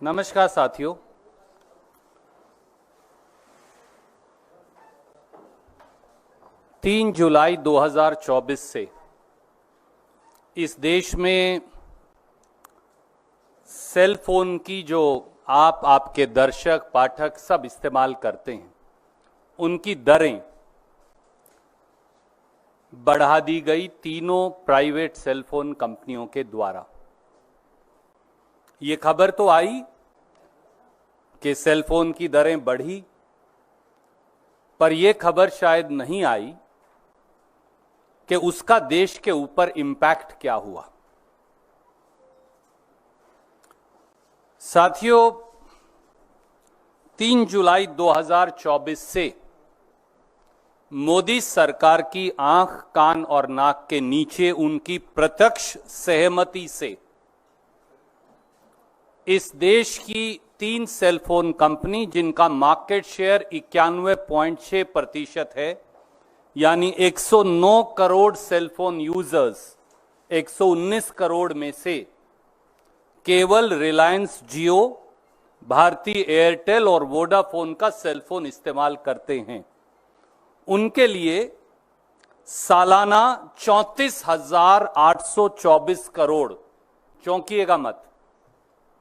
नमस्कार साथियों। तीन जुलाई 2024 से इस देश में सेल फोन की जो आपके दर्शक पाठक सब इस्तेमाल करते हैं, उनकी दरें बढ़ा दी गई तीनों प्राइवेट सेल फोन कंपनियों के द्वारा। ये खबर तो आई कि सेल फोन की दरें बढ़ी, पर यह खबर शायद नहीं आई कि उसका देश के ऊपर इंपैक्ट क्या हुआ। साथियों, 3 जुलाई 2024 से मोदी सरकार की आंख, कान और नाक के नीचे उनकी प्रत्यक्ष सहमति से इस देश की 3 सेल फोन कंपनी, जिनका मार्केट शेयर 91.6% है, यानी 109 crore cell phone users, 119 crore में से केवल रिलायंस जियो, भारती एयरटेल और वोडाफोन का सेल फोन इस्तेमाल करते हैं, उनके लिए सालाना 34,824 करोड़, चौंकिएगा मत,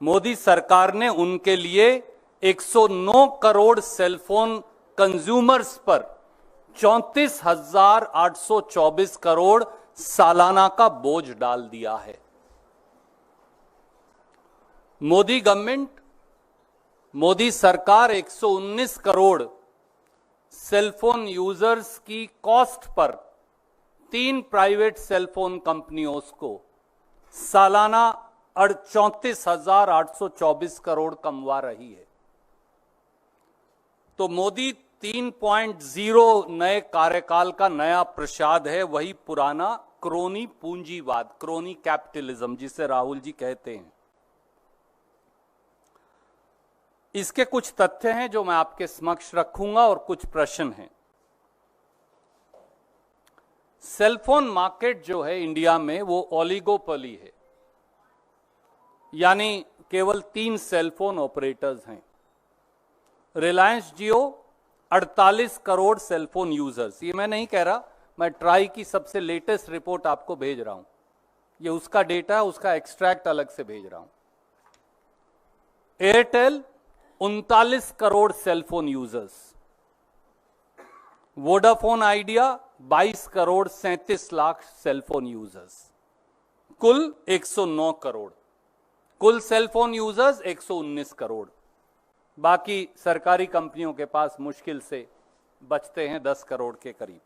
मोदी सरकार ने उनके लिए 109 करोड़ सेलफोन कंज्यूमर्स पर 34,824 करोड़ सालाना का बोझ डाल दिया है। मोदी गवर्नमेंट, मोदी सरकार 119 करोड़ सेलफोन यूजर्स की कॉस्ट पर 3 प्राइवेट सेलफोन कंपनियों को सालाना 34,824 करोड़ कमवा रही है। तो मोदी 3.0 नए कार्यकाल का नया प्रसाद है, वही पुराना क्रोनी पूंजीवाद, क्रोनी कैपिटलिज्म, जिसे राहुल जी कहते हैं। इसके कुछ तथ्य हैं जो मैं आपके समक्ष रखूंगा और कुछ प्रश्न हैं। सेलफोन मार्केट जो है इंडिया में, वो ओलिगोपोली है, यानी केवल 3 सेलफोन ऑपरेटर्स हैं। रिलायंस जियो 48 करोड़ सेलफोन यूजर्स, ये मैं नहीं कह रहा, मैं ट्राई की सबसे लेटेस्ट रिपोर्ट आपको भेज रहा हूं, ये उसका डेटा है, उसका एक्सट्रैक्ट अलग से भेज रहा हूं। Airtel 39 crore cellphone users, Vodafone idea 22 crore 37 lakh cellphone users, कुल 109 करोड़, कुल सेलफोन यूजर्स 119 करोड़। बाकी सरकारी कंपनियों के पास मुश्किल से बचते हैं 10 करोड़ के करीब।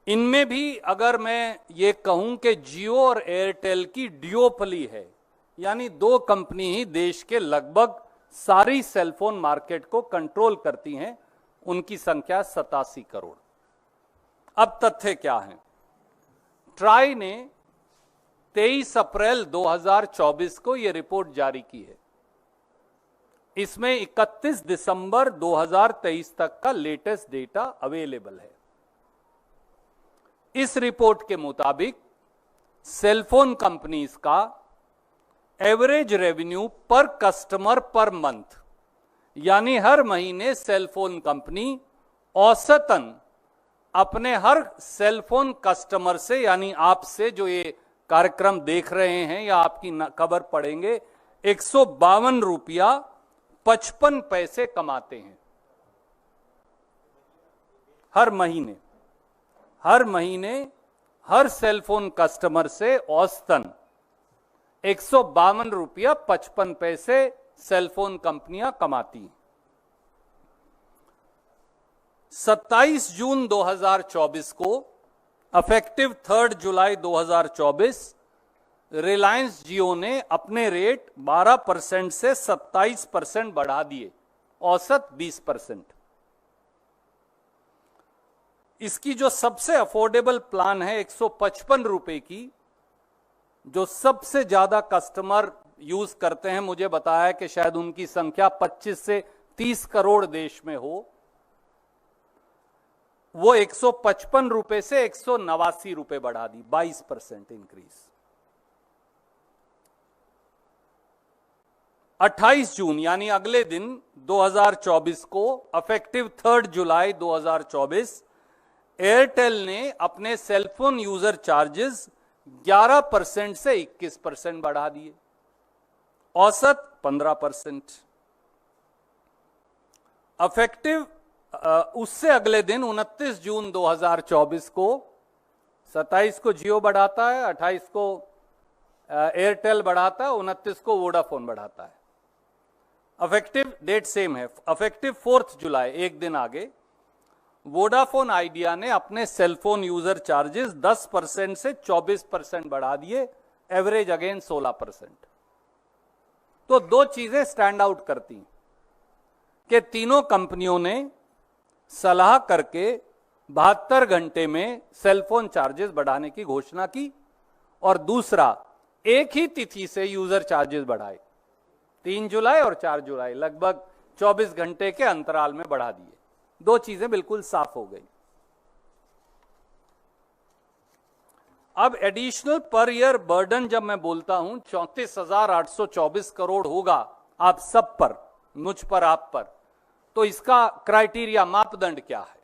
इनमें भी अगर मैं ये कहूं कि जियो और एयरटेल की ड्यूओपली है, यानी 2 कंपनी ही देश के लगभग सारी सेलफोन मार्केट को कंट्रोल करती हैं, उनकी संख्या 87 करोड़। अब तथ्य क्या है? ट्राई ने 23 अप्रैल 2024 को यह रिपोर्ट जारी की है। इसमें 31 दिसंबर 2023 तक का लेटेस्ट डेटा अवेलेबल है। इस रिपोर्ट के मुताबिक सेलफोन कंपनीज का एवरेज रेवेन्यू पर कस्टमर पर मंथ, यानी हर महीने सेलफोन कंपनी औसतन अपने हर सेलफोन कस्टमर से, यानी आपसे जो ये कार्यक्रम देख रहे हैं या आपकी खबर पढ़ेंगे, 152 रुपया 55 पैसे कमाते हैं हर महीने। हर महीने हर सेलफोन कस्टमर से औसतन 152 रुपया 55 पैसे सेलफोन कंपनियां कमाती हैं। 27 जून 2024 को अफेक्टिव 3 जुलाई 2024 रिलायंस जियो ने अपने रेट 12% से 27% बढ़ा दिए, औसत 20%। इसकी जो सबसे अफोर्डेबल प्लान है 155 रुपए की, जो सबसे ज्यादा कस्टमर यूज करते हैं, मुझे बताया कि शायद उनकी संख्या 25 से 30 करोड़ देश में हो, वो 155 रुपए से 189 रुपए बढ़ा दी, 22% इंक्रीज। 28 जून यानी अगले दिन 2024 को अफेक्टिव 3 जुलाई 2024 एयरटेल ने अपने सेलफोन यूजर चार्जेस 11% से 21% बढ़ा दिए, औसत 15%। अफेक्टिव उससे अगले दिन 29 जून 2024 को 27 को जियो बढ़ाता है, 28 को एयरटेल बढ़ाता है, 29 को वोडाफोन बढ़ाता है। अफेक्टिव डेट सेम है, अफेक्टिव 4 जुलाई, एक दिन आगे, वोडाफोन आइडिया ने अपने सेलफोन यूजर चार्जेस 10% से 24% बढ़ा दिए, एवरेज अगेन 16%। तो दो चीजें स्टैंड आउट करती कि तीनों कंपनियों ने सलाह करके 72 घंटे में सेलफोन चार्जेस बढ़ाने की घोषणा की, और दूसरा एक ही तिथि से यूजर चार्जेस बढ़ाए, 3 जुलाई और 4 जुलाई, लगभग 24 घंटे के अंतराल में बढ़ा दिए। दो चीजें बिल्कुल साफ हो गई। अब एडिशनल पर ईयर बर्डन जब मैं बोलता हूं 34,824 करोड़ होगा आप सब पर, मुझ पर, आप पर, तो इसका क्राइटेरिया, मापदंड क्या है?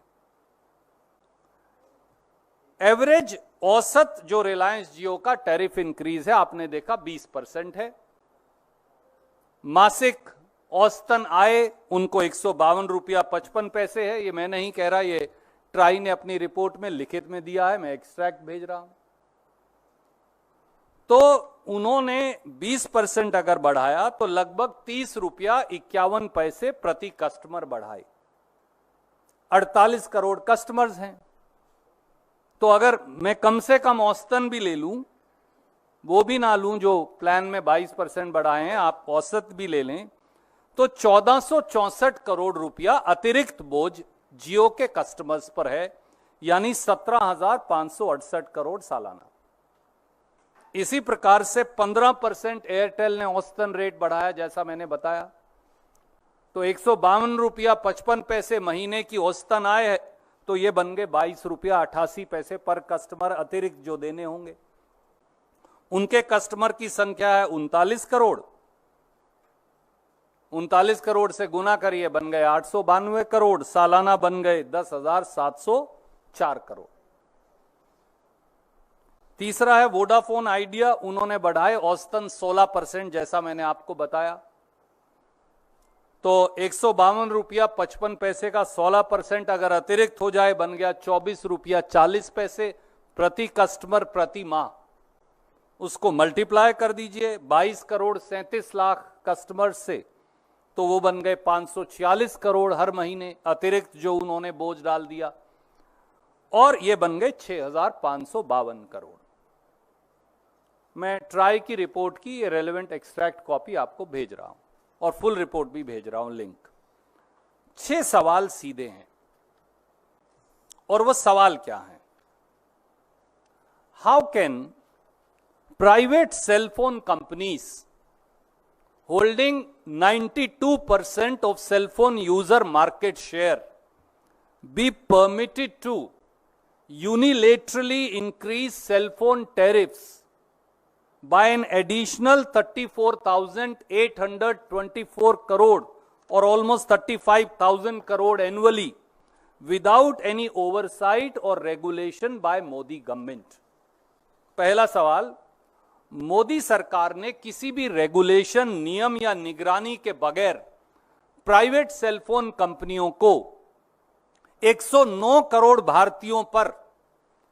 एवरेज औसत जो रिलायंस जियो का टैरिफ इंक्रीज है आपने देखा 20% है। मासिक औसतन आय उनको 152 रुपया 55 पैसे है। ये मैं नहीं कह रहा, ये ट्राई ने अपनी रिपोर्ट में लिखित में दिया है, मैं एक्सट्रैक्ट भेज रहा हूं। तो उन्होंने 20% अगर बढ़ाया तो लगभग 30 रुपया 51 पैसे प्रति कस्टमर बढ़ाए। 48 करोड़ कस्टमर्स हैं, तो अगर मैं कम से कम औसतन भी ले लूं, वो भी ना लूं जो प्लान में 22% बढ़ाए हैं, आप औसत भी ले लें, तो 1464 करोड़ रुपया अतिरिक्त बोझ जियो के कस्टमर्स पर है, यानी 17,568 करोड़ सालाना। इसी प्रकार से 15% एयरटेल ने औसतन रेट बढ़ाया, जैसा मैंने बताया, तो 152 रुपया 55 पैसे महीने की औसतन आय है, तो ये बन गए 22 रुपया 88 पैसे पर कस्टमर अतिरिक्त जो देने होंगे। उनके कस्टमर की संख्या है 39 करोड़, 39 करोड़ से गुना करिए, बन गए 892 करोड़, सालाना बन गए 10,704 करोड़। तीसरा है वोडाफोन आइडिया, उन्होंने बढ़ाए औसतन 16%, जैसा मैंने आपको बताया, तो 152 रुपया 55 पैसे का 16% अगर अतिरिक्त हो जाए बन गया 24 रुपया 40 पैसे प्रति कस्टमर प्रति माह। उसको मल्टीप्लाई कर दीजिए 22 करोड़ 37 लाख कस्टमर से, तो वो बन गए 546 करोड़ हर महीने अतिरिक्त जो उन्होंने बोझ डाल दिया, और ये बन गए 6,552 करोड़। मैं ट्राई की रिपोर्ट की ये रेलेवेंट एक्सट्रैक्ट कॉपी आपको भेज रहा हूं, और फुल रिपोर्ट भी भेज रहा हूं, लिंक। 6 सवाल सीधे हैं, और वो सवाल क्या है? How can private cellphone companies holding 92% of cell phone user market share be permitted to unilaterally increase cell phone tariffs by an additional 34,824 crore or almost 35,000 crore annually without any oversight or regulation by Modi government? पहला सवाल, मोदी सरकार ने किसी भी regulation, नियम या निगरानी के बगैर प्राइवेट सेलफोन कंपनियों को 109 करोड़ भारतीयों पर,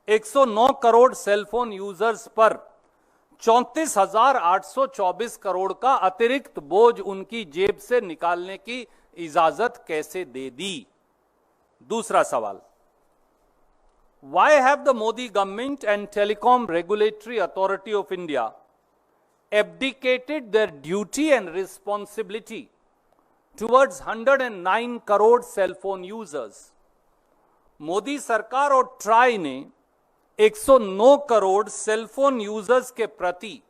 109 करोड़ सेलफोन यूजर्स पर 34,824 करोड़ का अतिरिक्त बोझ उनकी जेब से निकालने की इजाजत कैसे दे दी? दूसरा सवाल, why have the Modi government and Telecom Regulatory Authority of India abdicated their duty and responsibility towards 109 crore cell phone users? Modi सरकार और ट्राई ने 109 करोड़ सेलफोन यूजर्स के प्रति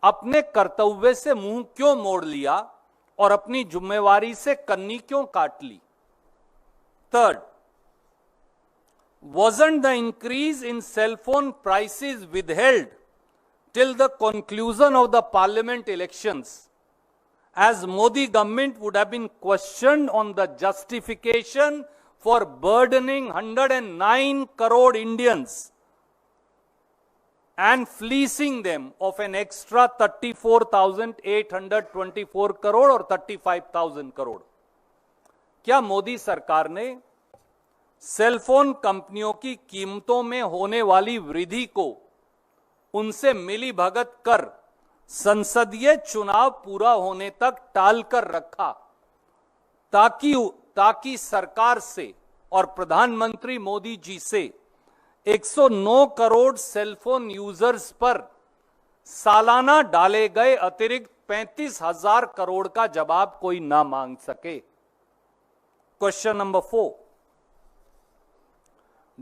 अपने कर्तव्य से मुंह क्यों मोड़ लिया और अपनी जिम्मेवारी से कन्नी क्यों काट ली? Third, wasn't the increase in cell phone prices withheld till the conclusion of the parliament elections as Modi government would have been questioned on the justification for burdening 109 crore Indians and fleecing them of an extra 34,824 crore or 35,000 crore. क्या मोदी सरकार ने cellphone कंपनियों की कीमतों में होने वाली वृद्धि को उनसे मिली भगत कर संसदीय चुनाव पूरा होने तक टाल कर रखा ताकि सरकार से और प्रधानमंत्री मोदी जी से 109 करोड़ सेलफोन यूजर्स पर सालाना डाले गए अतिरिक्त 35,000 करोड़ का जवाब कोई ना मांग सके? Question number 4.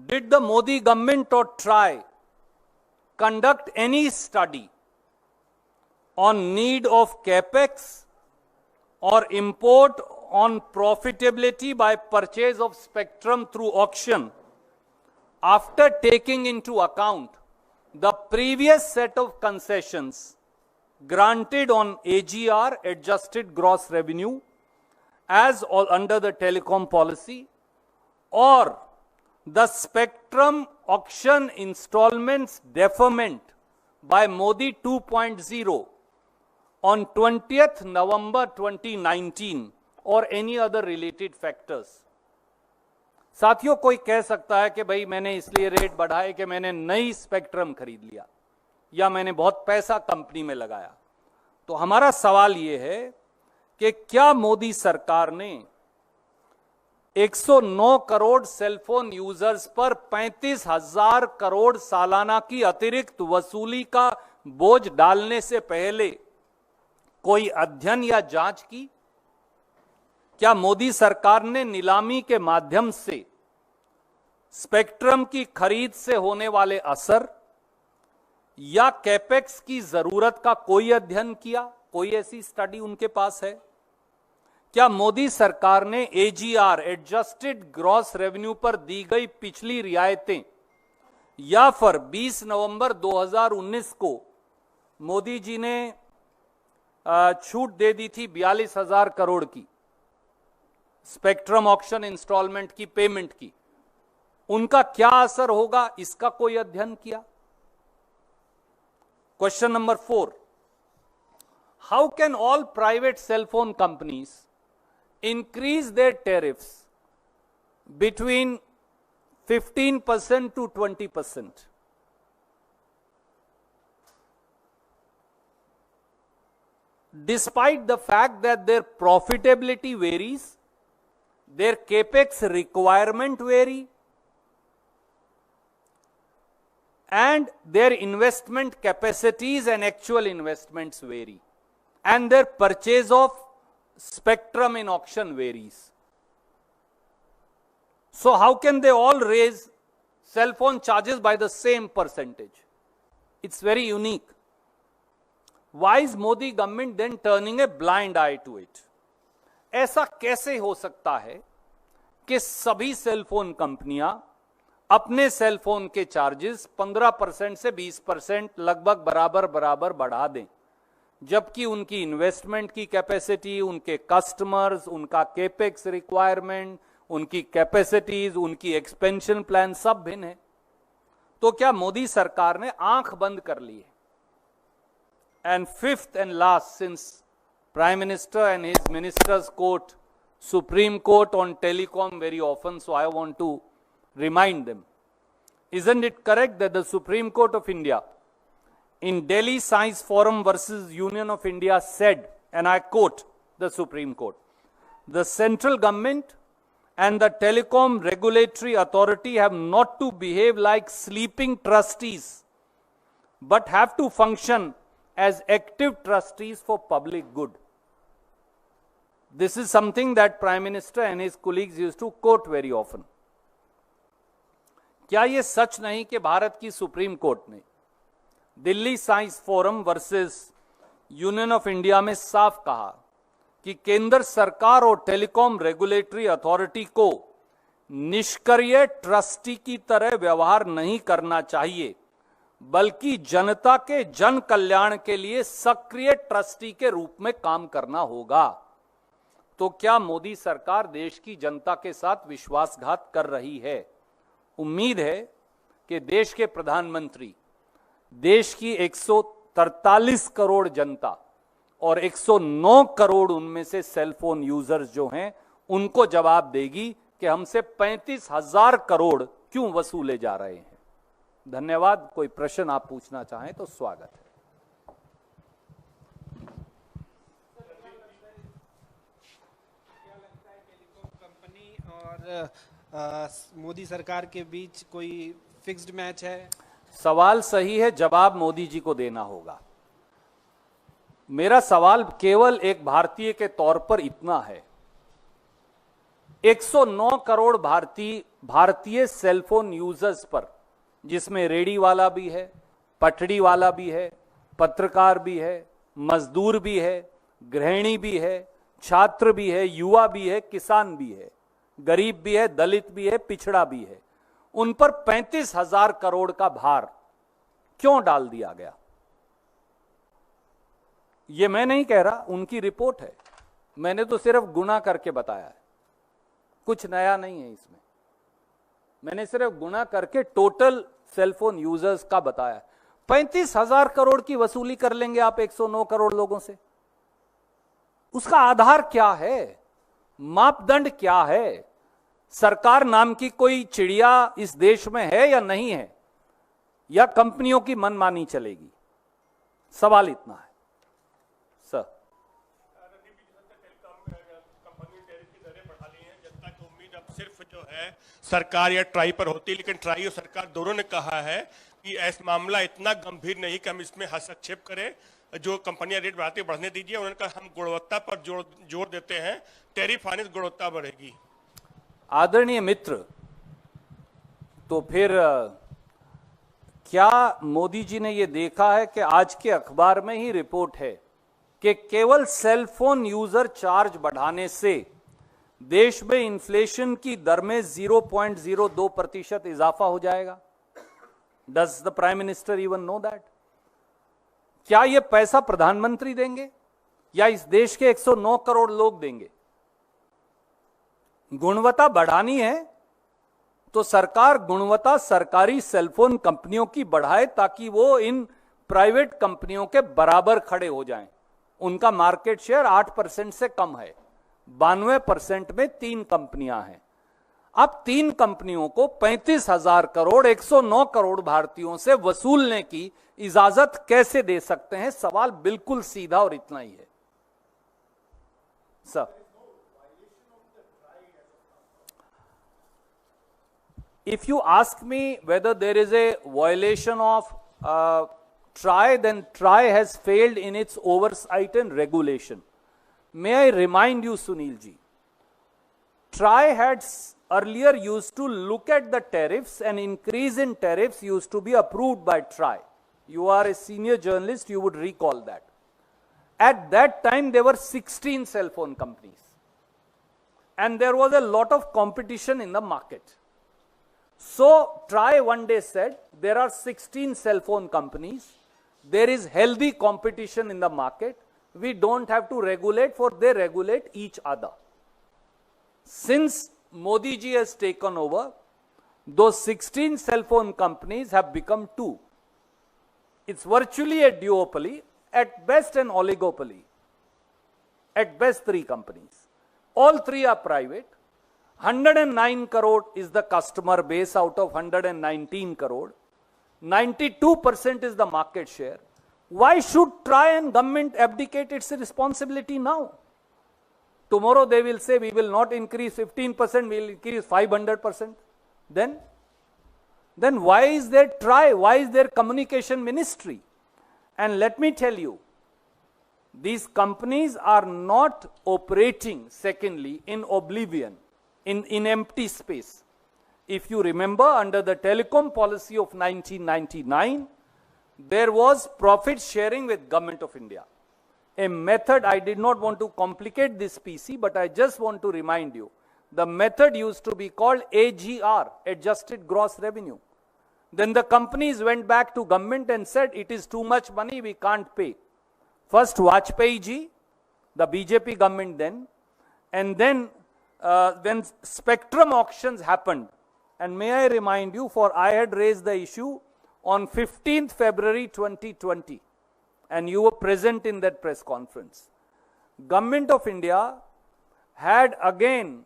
Did the Modi government or try conduct any study on need of capex or import on profitability by purchase of spectrum through auction after taking into account the previous set of concessions granted on AGR, adjusted gross revenue, as under the telecom policy, or the spectrum auction installments deferment by Modi 2.0 on 20th November 2019 or any other related factors? साथियों, कोई कह सकता है कि भाई मैंने इसलिए rate बढ़ाए कि मैंने नई स्पेक्ट्रम खरीद लिया या मैंने बहुत पैसा कंपनी में लगाया। तो हमारा सवाल यह है कि क्या मोदी सरकार ने 109 करोड़ सेलफोन यूजर्स पर 35,000 करोड़ सालाना की अतिरिक्त वसूली का बोझ डालने से पहले कोई अध्ययन या जांच की? क्या मोदी सरकार ने नीलामी के माध्यम से स्पेक्ट्रम की खरीद से होने वाले असर या कैपेक्स की जरूरत का कोई अध्ययन किया? कोई ऐसी स्टडी उनके पास है? क्या मोदी सरकार ने एजीआर, एडजस्टेड ग्रॉस रेवेन्यू पर दी गई पिछली रियायतें या फिर 20 नवंबर 2019 को मोदी जी ने छूट दे दी थी 42,000 करोड़ की स्पेक्ट्रम ऑक्शन इंस्टॉलमेंट की पेमेंट की, उनका क्या असर होगा, इसका कोई अध्ययन किया? Question number 4. How can all private cellphone companies increase their tariffs between 15% to 20%? Despite the fact that their profitability varies, their capex requirement vary, and their investment capacities and actual investments vary, and their purchase of spectrum in auction varies. So how can they all raise cell phone charges by the same percentage? It's very unique. Why is Modi government then turning a blind eye to it? ऐसा कैसे हो सकता है कि सभी cell phone कंपनियां अपने cell phone के चार्जेस 15% से 20% लगभग बराबर बराबर बढ़ा दें, जबकि उनकी इन्वेस्टमेंट की कैपेसिटी, उनके कस्टमर्स, उनका केपेक्स रिक्वायरमेंट, उनकी कैपेसिटीज, उनकी एक्सपेंशन प्लान सब भिन्न है? तो क्या मोदी सरकार ने आंख बंद कर ली है? And fifth and last, since prime minister and his ministers quote Supreme Court on telecom very often, so I want to remind them. Isn't it correct that the Supreme Court of India in Delhi Science Forum versus Union of India said, and I quote the Supreme Court, the central government and the telecom regulatory authority have not to behave like sleeping trustees, but have to function as active trustees for public good. This is something that Prime Minister and his colleagues used to quote very often. क्या यह सच नहीं कि भारत की supreme court ने Delhi science forum versus union of India में साफ कहा कि केंद्र सरकार और टेलीकॉम रेगुलेटरी अथॉरिटी को निष्क्रिय ट्रस्टी की तरह व्यवहार नहीं करना चाहिए, बल्कि जनता के जन कल्याण के लिए सक्रिय ट्रस्टी के रूप में काम करना होगा। तो क्या मोदी सरकार देश की जनता के साथ विश्वासघात कर रही है? उम्मीद है कि देश के प्रधानमंत्री देश की 143 करोड़ जनता और 109 करोड़ उनमें से सेलफोन यूजर्स जो हैं उनको जवाब देगी कि हमसे 35,000 करोड़ क्यों वसूले जा रहे हैं। धन्यवाद। कोई प्रश्न आप पूछना चाहें तो स्वागत है। कंपनी और मोदी सरकार के बीच कोई फिक्स्ड मैच है? सवाल सही है, जवाब मोदी जी को देना होगा। मेरा सवाल केवल एक भारतीय के तौर पर इतना है, 109 करोड़ भारतीय सेलफोन यूजर्स पर, जिसमें रेडी वाला भी है, पटड़ी वाला भी है, पत्रकार भी है, मजदूर भी है, गृहिणी भी है, छात्र भी है, युवा भी है, किसान भी है, गरीब भी है, दलित भी है, पिछड़ा भी है, उन पर 35,000 करोड़ का भार क्यों डाल दिया गया? यह मैं नहीं कह रहा, उनकी रिपोर्ट है। मैंने तो सिर्फ गुणा करके बताया है, कुछ नया नहीं है इसमें। मैंने सिर्फ गुणा करके टोटल सेलफोन यूजर्स का बताया। 35,000 करोड़ की वसूली कर लेंगे आप 109 करोड़ लोगों से? उसका आधार क्या है? मापदंड क्या है? सरकार नाम की कोई चिड़िया इस देश में है या नहीं है, या कंपनियों की मनमानी चलेगी? सवाल इतना है सर। सिर्फ जो है सरकार या ट्राई पर होती है, लेकिन ट्राई और सरकार दोनों ने कहा है कि ऐसा मामला इतना गंभीर नहीं कि हम इसमें हस्तक्षेप करें। जो कंपनियां रेट बढ़ाती बढ़ने दीजिए। उन्होंने कहा हम गुणवत्ता पर जोर देते हैं, टैरिफ आने से गुणवत्ता बढ़ेगी। आदरणीय मित्र, तो फिर क्या मोदी जी ने यह देखा है कि आज के अखबार में ही रिपोर्ट है कि केवल सेलफोन यूजर चार्ज बढ़ाने से देश में इन्फ्लेशन की दर में 0.02% इजाफा हो जाएगा? Does the prime minister even know that? क्या यह पैसा प्रधानमंत्री देंगे या इस देश के 109 करोड़ लोग देंगे? गुणवत्ता बढ़ानी है तो सरकार गुणवत्ता सरकारी सेलफोन कंपनियों की बढ़ाए, ताकि वो इन प्राइवेट कंपनियों के बराबर खड़े हो जाएं। उनका मार्केट शेयर 8% से कम है, 92% में 3 कंपनियां हैं। अब 3 कंपनियों को 35,000 करोड़ 109 करोड़ भारतीयों से वसूलने की इजाजत कैसे दे सकते हैं? सवाल बिल्कुल सीधा और इतना ही है sir. If you ask me whether there is a violation of TRAI, then TRAI has failed in its oversight and regulation. May I remind you, Sunil ji, TRAI had earlier used to look at the tariffs, and increase in tariffs used to be approved by TRAI. You are a senior journalist, you would recall that. At that time, there were 16 cell phone companies, and there was a lot of competition in the market. So TRAI one day said, there are 16 cell phone companies, there is healthy competition in the market, we don't have to regulate, for they regulate each other. Since Modi ji has taken over, those 16 cell phone companies have become 2. It's virtually a duopoly, at best an oligopoly. At best 3 companies. All 3 are private. 109 crore is the customer base out of 119 crore. 92% is the market share. Why should TRAI and government abdicate its responsibility now? Tomorrow they will say we will not increase 15%, we will increase 500%. Then why is there TRAI? Why is there communication ministry? And let me tell you, these companies are not operating, secondly, in oblivion. In empty space. If you remember, under the telecom policy of 1999, there was profit sharing with Government of India. A method, I did not want to complicate this PC, but I just want to remind you, the method used to be called AGR, Adjusted Gross Revenue. Then the companies went back to government and said, it is too much money, we can't pay. First Vajpayee ji, the BJP government then, and then when spectrum auctions happened, and may I remind you, for I had raised the issue on 15th February 2020, and you were present in that press conference. Government of India had again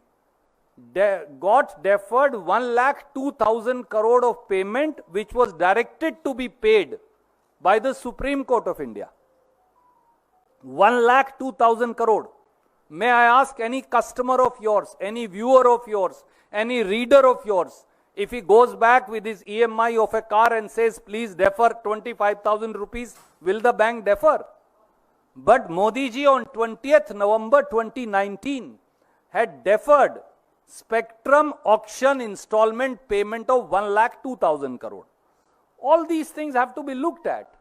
got deferred 1,02,000 crore of payment, which was directed to be paid by the Supreme Court of India. 1,02,000 crore. May I ask any customer of yours, any viewer of yours, any reader of yours, if he goes back with his EMI of a car and says, please defer 25,000 rupees, will the bank defer? But Modi ji on 20th November 2019 had deferred spectrum auction installment payment of 1,02,000 crore. All these things have to be looked at.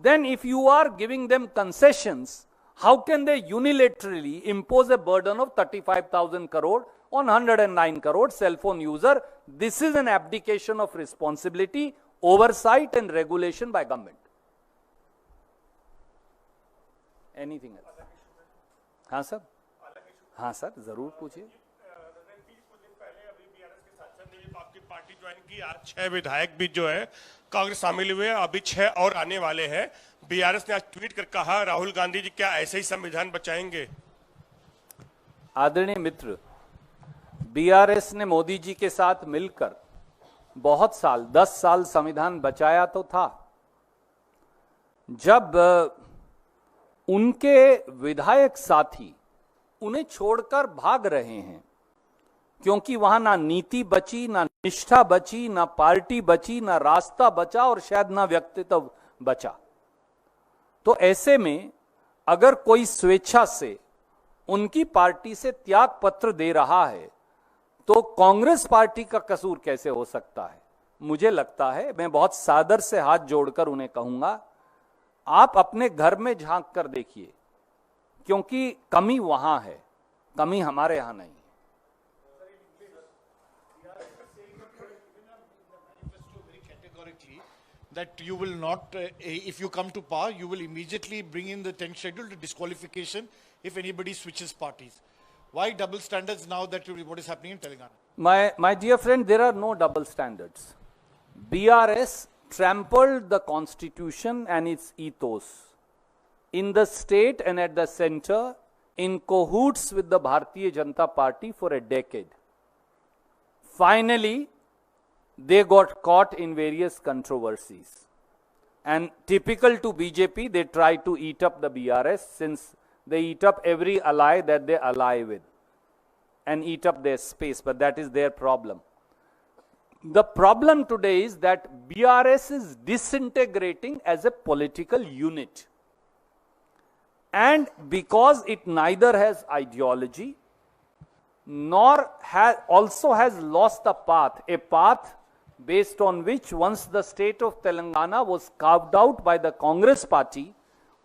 Then if you are giving them concessions, how can they unilaterally impose a burden of 35,000 crore on 109 crore cell phone user? This is an abdication of responsibility, oversight and regulation by government. Anything else? हाँ sir, हाँ sir, जरूर पूछिए। आपकी party join की, आज 6 विधायक भी जो है कांग्रेस शामिल हुए, अभी 6 और आने वाले हैं। बीआरएस ने आज ट्वीट कर कहा, राहुल गांधी जी क्या ऐसे ही संविधान बचाएंगे? आदरणीय मित्र, बीआरएस ने मोदी जी के साथ मिलकर बहुत साल, 10 साल संविधान बचाया तो था। जब उनके विधायक साथी उन्हें छोड़कर भाग रहे हैं, क्योंकि वहां ना नीति बची, ना निष्ठा बची, ना पार्टी बची, ना रास्ता बचा और शायद ना व्यक्तित्व बचा, तो ऐसे में अगर कोई स्वेच्छा से उनकी पार्टी से त्याग पत्र दे रहा है, तो कांग्रेस पार्टी का कसूर कैसे हो सकता है? मुझे लगता है, मैं बहुत सादर से हाथ जोड़कर उन्हें कहूंगा, आप अपने घर में झांक कर देखिए, क्योंकि कमी वहां है, कमी हमारे यहां नहीं है। That you will not, if you come to power, you will immediately bring in the 10th schedule to disqualification if anybody switches parties. Why double standards now that what is happening in Telangana? My dear friend, there are no double standards. BRS trampled the constitution and its ethos in the state and at the center in cahoots with the Bharatiya Janata Party for a decade. Finally, they got caught in various controversies. And typical to BJP, they try to eat up the BRS, since they eat up every ally that they ally with and eat up their space, but that is their problem. The problem today is that BRS is disintegrating as a political unit. And because it neither has ideology nor also has lost a path based on which once the state of Telangana was carved out by the Congress party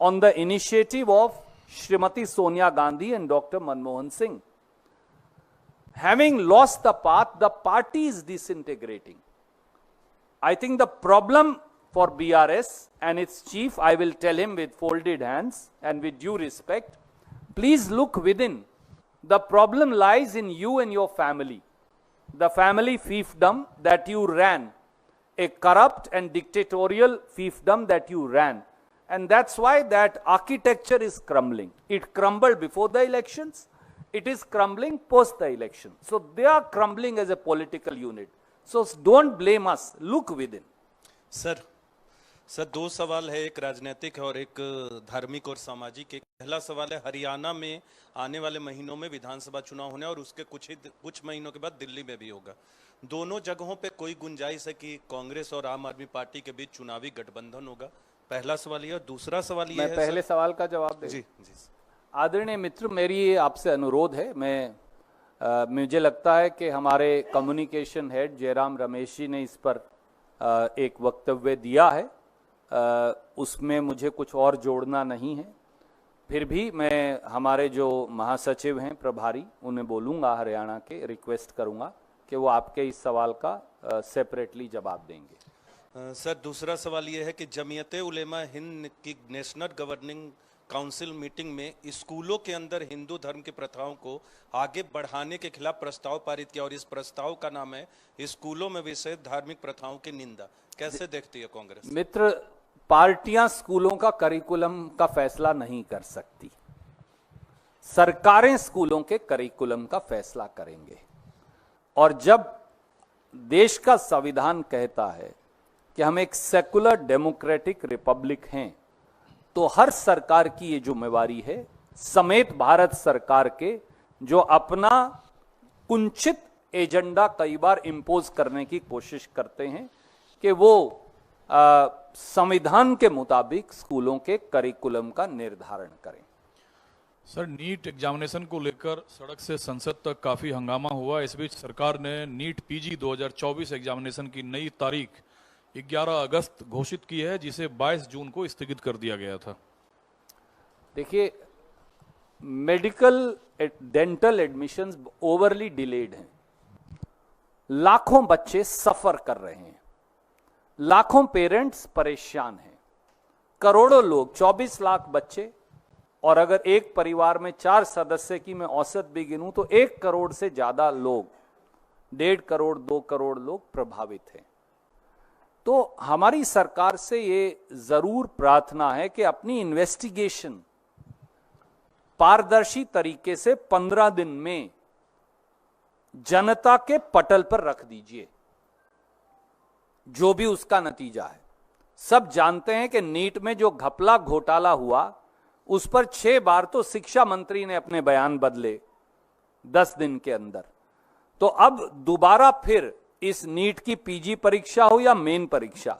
on the initiative of Srimati Sonia Gandhi and Dr. Manmohan Singh. Having lost the path, the party is disintegrating. I think the problem for BRS and its chief, I will tell him with folded hands and with due respect, please look within. The problem lies in you and your family. The family fiefdom that you ran, a corrupt and dictatorial fiefdom that you ran. And that's why that architecture is crumbling. It crumbled before the elections. It is crumbling post the election. So they are crumbling as a political unit. So don't blame us. Look within. Sir दो सवाल है, एक राजनीतिक है और एक धार्मिक और सामाजिक। एक पहला सवाल है, हरियाणा में आने वाले महीनों में विधानसभा चुनाव होने और उसके कुछ महीनों के बाद दिल्ली में भी होगा। दोनों जगहों पे कोई गुंजाइश है कि कांग्रेस और आम आदमी पार्टी के बीच चुनावी गठबंधन होगा? पहला सवाल ये। दूसरा सवाल ये है, पहले सवाल का जवाब दे। जी। आदरणीय मित्र, मेरी आपसे अनुरोध है, मुझे लगता है कि हमारे कम्युनिकेशन हेड जयराम रमेश जी ने इस पर एक वक्तव्य दिया है, उसमें मुझे कुछ और जोड़ना नहीं है। फिर भी मैं हमारे जो महासचिव हैं प्रभारी, उन्हें बोलूँगा, हरियाणा के, रिक्वेस्ट करूँगा कि वो आपके इस सवाल का सेपरेटली जवाब देंगे। सर, दूसरा सवाल ये है कि जमीयते उलेमा हिंद की नेशनल गवर्निंग काउंसिल मीटिंग में स्कूलों के अंदर हिंदू धर्म की प्रथाओं को आगे बढ़ाने के खिलाफ प्रस्ताव पारित किया और इस प्रस्ताव का नाम है स्कूलों में विषय धार्मिक प्रथाओं की निंदा। कैसे देखती है कांग्रेस? मित्र, पार्टियां स्कूलों का करिकुलम का फैसला नहीं कर सकती, सरकारें स्कूलों के करिकुलम का फैसला करेंगे। और जब देश का संविधान कहता है कि हम एक सेकुलर डेमोक्रेटिक रिपब्लिक हैं, तो हर सरकार की ये जिम्मेवारी है, समेत भारत सरकार के, जो अपना कुंचित एजेंडा कई बार इंपोज करने की कोशिश करते हैं, कि वो संविधान के मुताबिक स्कूलों के करिकुलम का निर्धारण करें। सर, नीट एग्जामिनेशन को लेकर सड़क से संसद तक काफी हंगामा हुआ। इस बीच सरकार ने नीट पीजी 2024 एग्जामिनेशन की नई तारीख 11 अगस्त घोषित की है, जिसे 22 जून को स्थगित कर दिया गया था। देखिए, medical dental admissions overly delayed हैं, लाखों बच्चे सफर कर रहे हैं, लाखों पेरेंट्स परेशान हैं, करोड़ों लोग, 24 लाख बच्चे, और अगर एक परिवार में 4 सदस्य की मैं औसत भी गिनूं तो 1 करोड़ से ज्यादा लोग, 1.5 करोड़ 2 करोड़ लोग प्रभावित हैं। तो हमारी सरकार से ये जरूर प्रार्थना है कि अपनी इन्वेस्टिगेशन पारदर्शी तरीके से 15 दिन में जनता के पटल पर रख दीजिए, जो भी उसका नतीजा है। सब जानते हैं कि नीट में जो घपला घोटाला हुआ, उस पर 6 बार तो शिक्षा मंत्री ने अपने बयान बदले 10 दिन के अंदर। तो अब दोबारा फिर इस नीट की पीजी परीक्षा हो या मेन परीक्षा,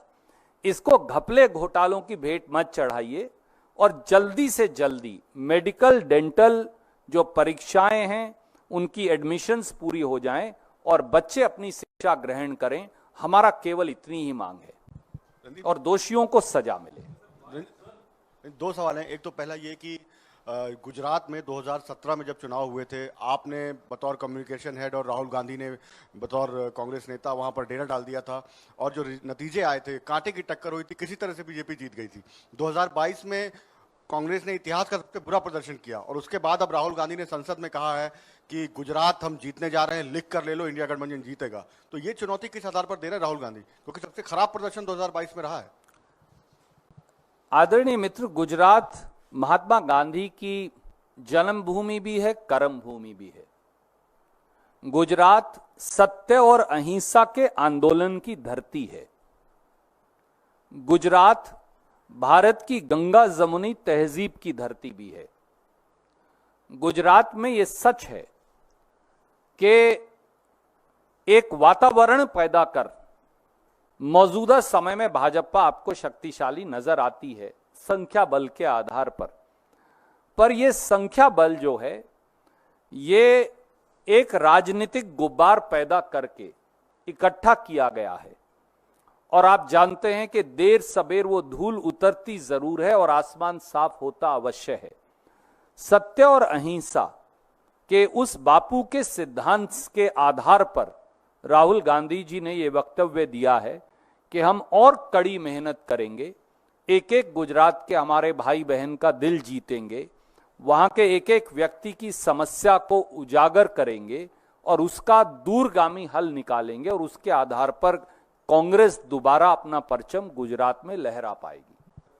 इसको घपले घोटालों की भेंट मत चढ़ाइए, और जल्दी से जल्दी मेडिकल डेंटल जो परीक्षाएं हैं उनकी एडमिशन्स पूरी हो जाएं और बच्चे अपनी शिक्षा ग्रहण करें। हमारा केवल इतनी ही मांग है, और दोषियों को सजा मिले। 2 सवाल हैं। एक तो पहला ये कि गुजरात में 2017 में जब चुनाव हुए थे, आपने बतौर कम्युनिकेशन हेड और राहुल गांधी ने बतौर कांग्रेस नेता वहां पर डेरा डाल दिया था, और जो नतीजे आए थे कांटे की टक्कर हुई थी, किसी तरह से बीजेपी जीत गई थी। 2022 में कांग्रेस ने इतिहास का सबसे बुरा प्रदर्शन किया, और उसके बाद अब राहुल गांधी ने संसद में कहा है कि गुजरात हम जीतने जा रहे हैं, लिख कर ले लो, इंडिया गठबंधन जीतेगा। तो ये चुनौती किस आधार पर दे रहे हैं राहुल गांधी, क्योंकि सबसे खराब प्रदर्शन 2022 में रहा है। आदरणीय मित्र, गुजरात महात्मा गांधी की जन्मभूमि भी है, कर्म भूमि भी है। गुजरात सत्य और अहिंसा के आंदोलन की धरती है। गुजरात भारत की गंगा जमुनी तहजीब की धरती भी है। गुजरात में यह सच है कि एक वातावरण पैदा कर मौजूदा समय में भाजपा आपको शक्तिशाली नजर आती है संख्या बल के आधार पर यह संख्या बल जो है ये एक राजनीतिक गुब्बार पैदा करके इकट्ठा किया गया है, और आप जानते हैं कि देर सबेर वो धूल उतरती जरूर है और आसमान साफ होता अवश्य है। सत्य और अहिंसा के उस बापू के सिद्धांत के आधार पर राहुल गांधी जी ने यह वक्तव्य दिया है कि हम और कड़ी मेहनत करेंगे, एक एक गुजरात के हमारे भाई बहन का दिल जीतेंगे, वहां के एक एक व्यक्ति की समस्या को उजागर करेंगे और उसका दूरगामी हल निकालेंगे, और उसके आधार पर कांग्रेस दोबारा अपना परचम गुजरात में लहरा पाएगी।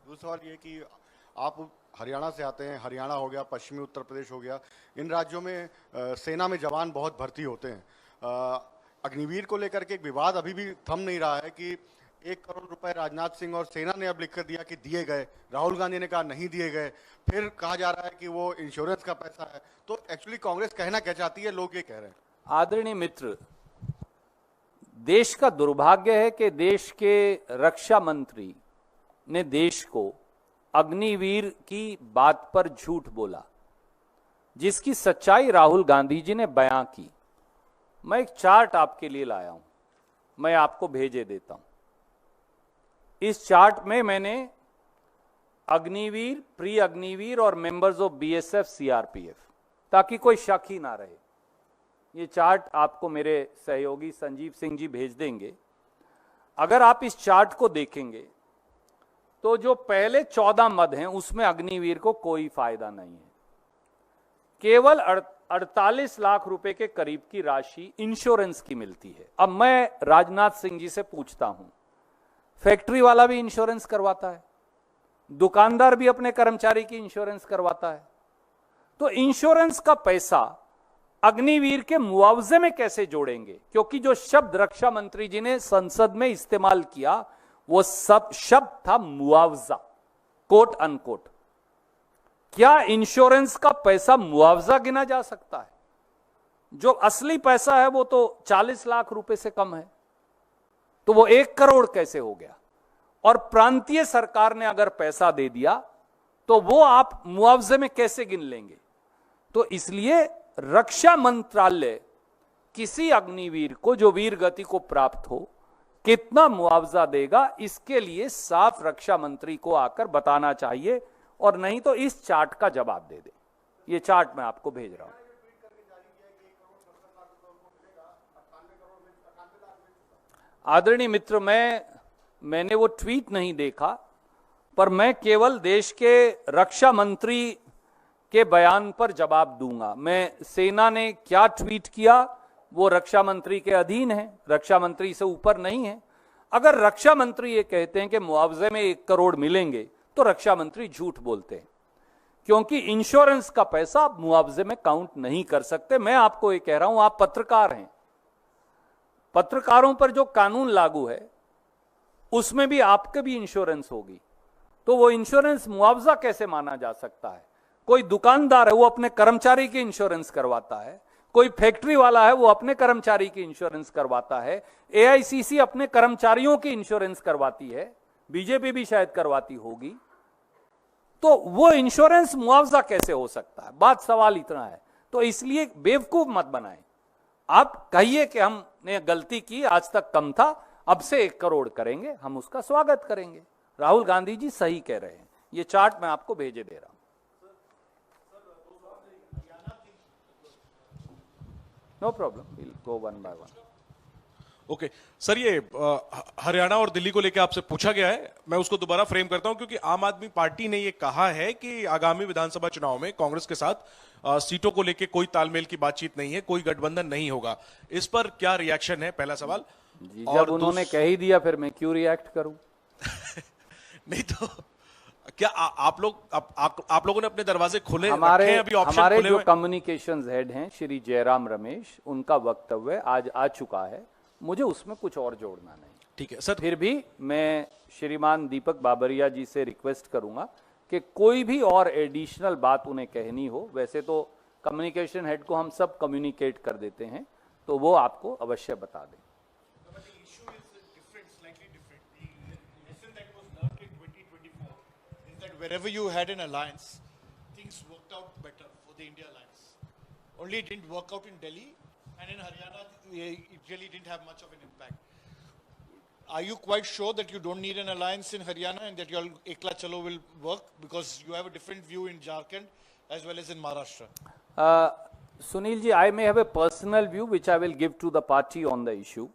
दूसरा सवाल ये कि आप हरियाणा से आते हैं, हरियाणा हो गया, पश्चिमी उत्तर प्रदेश हो गया, इन राज्यों में सेना में जवान बहुत भर्ती होते हैं। अग्निवीर को लेकर के एक विवाद अभी भी थम नहीं रहा है कि 1 करोड़ रुपए राजनाथ सिंह और सेना ने अब लिख कर दिया कि दिए गए, राहुल गांधी ने कहा नहीं दिए गए, फिर कहा जा रहा है कि वो इंश्योरेंस का पैसा है। तो एक्चुअली कांग्रेस कहना क्या चाहती है, लोग ये कह रहे हैं। आदरणीय मित्र, देश का दुर्भाग्य है कि देश के रक्षा मंत्री ने देश को अग्निवीर की बात पर झूठ बोला, जिसकी सच्चाई राहुल गांधी जी ने बयां की। मैं एक चार्ट आपके लिए लाया हूं, मैं आपको भेजे देता हूं। इस चार्ट में मैंने अग्निवीर, प्री अग्निवीर और मेंबर्स ऑफ बीएसएफ, सीआरपीएफ, ताकि कोई शक ही ना रहे, ये चार्ट आपको मेरे सहयोगी संजीव सिंह जी भेज देंगे। अगर आप इस चार्ट को देखेंगे तो जो पहले 14 मद हैं उसमें अग्निवीर को कोई फायदा नहीं है। केवल 48 लाख रुपए के करीब की राशि इंश्योरेंस की मिलती है। अब मैं राजनाथ सिंह जी से पूछता हूं, फैक्ट्री वाला भी इंश्योरेंस करवाता है, दुकानदार भी अपने कर्मचारी की इंश्योरेंस करवाता है, तो इंश्योरेंस का पैसा अग्निवीर के मुआवजे में कैसे जोड़ेंगे? क्योंकि जो शब्द रक्षा मंत्री जी ने संसद में इस्तेमाल किया वो सब शब्द था मुआवजा, कोट अनकोट। क्या इंश्योरेंस का पैसा मुआवजा गिना जा सकता है? जो असली पैसा है वो तो 40 लाख रुपए से कम है, तो वो 1 करोड़ कैसे हो गया? और प्रांतीय सरकार ने अगर पैसा दे दिया तो वो आप मुआवजे में कैसे गिन लेंगे? तो इसलिए रक्षा मंत्रालय किसी अग्निवीर को जो वीर गति को प्राप्त हो कितना मुआवजा देगा, इसके लिए साफ रक्षा मंत्री को आकर बताना चाहिए, और नहीं तो इस चार्ट का जवाब दे दे। ये चार्ट मैं आपको भेज रहा हूं। आदरणीय मित्र, मैंने वो ट्वीट नहीं देखा, पर मैं केवल देश के रक्षा मंत्री के बयान पर जवाब दूंगा। मैं सेना ने क्या ट्वीट किया वो रक्षा मंत्री के अधीन है, रक्षा मंत्री से ऊपर नहीं है। अगर रक्षा मंत्री ये कहते हैं कि मुआवजे में 1 करोड़ मिलेंगे तो रक्षा मंत्री झूठ बोलते हैं, क्योंकि इंश्योरेंस का पैसा आप मुआवजे में काउंट नहीं कर सकते। मैं आपको ये कह रहा हूं, आप पत्रकार हैं, पत्रकारों पर जो कानून लागू है उसमें भी आपके भी इंश्योरेंस होगी, तो वो इंश्योरेंस मुआवजा कैसे माना जा सकता है? कोई दुकानदार है वो अपने कर्मचारी की इंश्योरेंस करवाता है, कोई फैक्ट्री वाला है वो अपने कर्मचारी की इंश्योरेंस करवाता है, एआईसीसी अपने कर्मचारियों की इंश्योरेंस करवाती है, बीजेपी भी शायद करवाती होगी, तो वो इंश्योरेंस मुआवजा कैसे हो सकता है? बात सवाल इतना है। तो इसलिए बेवकूफ मत बनाएं। आप कहिए कि हमने गलती की, आज तक कम था, अब से 1 करोड़ करेंगे, हम उसका स्वागत करेंगे। राहुल गांधी जी सही कह रहे हैं। ये चार्ट मैं आपको भेजे दे रहा हूं। No problem, will go one by one. Okay sir, ये हरियाणा और दिल्ली को लेकर आपसे पूछा गया है, मैं उसको दोबारा फ्रेम करता हूं, क्योंकि आम आदमी पार्टी ने ये कहा है कि आगामी विधानसभा चुनाव में कांग्रेस के साथ सीटों को लेकर कोई तालमेल की बातचीत नहीं है, कोई गठबंधन नहीं होगा। इस पर क्या रिएक्शन है? पहला सवाल जी, जब उन्होंने कह ही दिया फिर मैं क्यों रिएक्ट करूं? नहीं तो क्या आप लोगों ने अपने दरवाजे खोले हमारे रखे हैं? अभी ऑप्शन हमारे खुले जो हुए? कम्युनिकेशंस हेड हैं श्री जयराम रमेश, उनका वक्तव्य आज आ चुका है, मुझे उसमें कुछ और जोड़ना नहीं। ठीक है सर। फिर भी मैं श्रीमान दीपक बाबरिया जी से रिक्वेस्ट करूंगा कि कोई भी और एडिशनल बात उन्हें कहनी हो, वैसे तो कम्युनिकेशन हेड को हम सब कम्युनिकेट कर देते हैं, तो वो आपको अवश्य बता दें। Wherever you had an alliance, things worked out better for the India alliance. Only it didn't work out in Delhi, and in Haryana, it really didn't have much of an impact. Are you quite sure that you don't need an alliance in Haryana and that your Ekla Chalo will work? Because you have a different view in Jharkhand as well as in Maharashtra. Sunil ji, I may have a personal view which I will give to the party on the issue.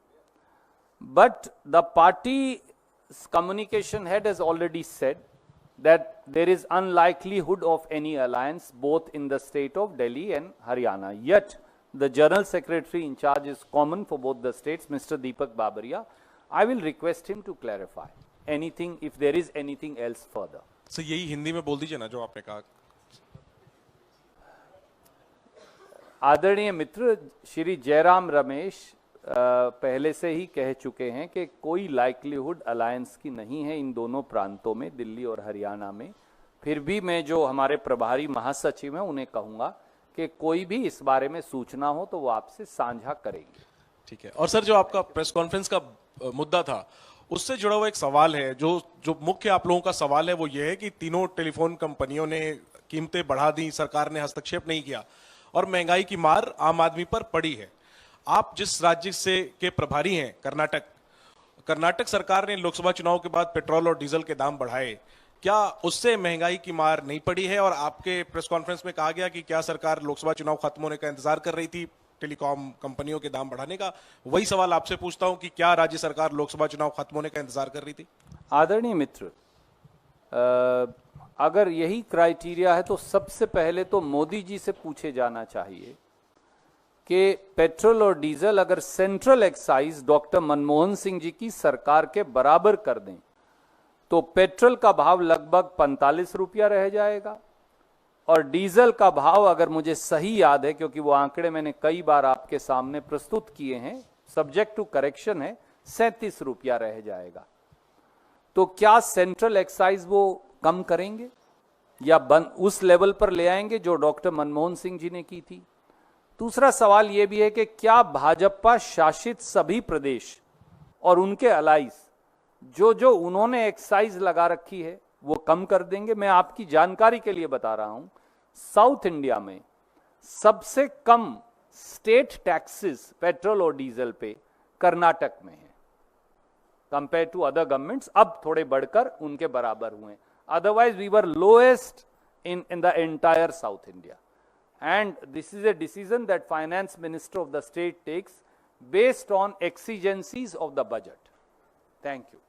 But the party's communication head has already said that there is unlikelihood of any alliance both in the state of Delhi and Haryana. Yet, the General Secretary in charge is common for both the states, Mr. Deepak Babaria. I will request him to clarify anything, if there is anything else further. Sir यही हिंदी में बोल दीजिए ना जो आपने कहा। आदरणीय मित्र श्री जयराम रमेश पहले से ही कह चुके हैं कि कोई लाइक्लीहुड अलायंस की नहीं है इन दोनों प्रांतों में, दिल्ली और हरियाणा में। फिर भी मैं जो हमारे प्रभारी महासचिव हैं उन्हें कहूंगा कि कोई भी इस बारे में सूचना हो तो वो आपसे साझा करेंगे। ठीक है। और सर जो आपका प्रेस कॉन्फ्रेंस का मुद्दा था उससे जुड़ा हुआ एक सवाल है, जो मुख्य आप लोगों का सवाल है वो ये है कि तीनों टेलीफोन कंपनियों ने कीमतें बढ़ा दी, सरकार ने हस्तक्षेप नहीं किया और महंगाई की मार आम आदमी पर पड़ी है। आप जिस राज्य से के प्रभारी हैं, कर्नाटक सरकार ने लोकसभा चुनाव के बाद पेट्रोल और डीजल के दाम बढ़ाए, क्या उससे महंगाई की मार नहीं पड़ी है? और आपके प्रेस कॉन्फ्रेंस में कहा गया कि क्या सरकार लोकसभा चुनाव खत्म होने का इंतजार कर रही थी, टेलीकॉम कंपनियों के दाम बढ़ाने का। वही सवाल आपसे पूछता हूं कि क्या राज्य सरकार लोकसभा चुनाव खत्म होने का इंतजार कर रही थी? आदरणीय मित्र, अगर यही क्राइटेरिया है तो सबसे पहले तो मोदी जी से पूछे जाना चाहिए कि पेट्रोल और डीजल अगर central excise doctor Manmohan Singh ji की सरकार के बराबर कर दें तो पेट्रोल का भाव लगभग 45 रुपया रह जाएगा और डीजल का भाव, अगर मुझे सही याद है क्योंकि वो आंकड़े मैंने कई बार आपके सामने प्रस्तुत किए हैं, सब्जेक्ट टू करेक्शन है, 37 रुपया रह जाएगा। तो क्या सेंट्रल एक्साइज वो कम करेंगे या उस लेवल पर ले आएंगे जो डॉक्टर मनमोहन सिंह जी ने की थी? दूसरा सवाल यह भी है कि क्या भाजपा शासित सभी प्रदेश और उनके अलाइज जो उन्होंने एक्साइज लगा रखी है वो कम कर देंगे? मैं आपकी जानकारी के लिए बता रहा हूं, साउथ इंडिया में सबसे कम स्टेट टैक्सेस पेट्रोल और डीजल पे कर्नाटक में है कंपेयर टू अदर गवर्नमेंट्स। अब थोड़े बढ़कर उनके बराबर हुए, otherwise we were lowest in the entire South India. And this is a decision that finance minister of the state takes based on exigencies of the budget. Thank you.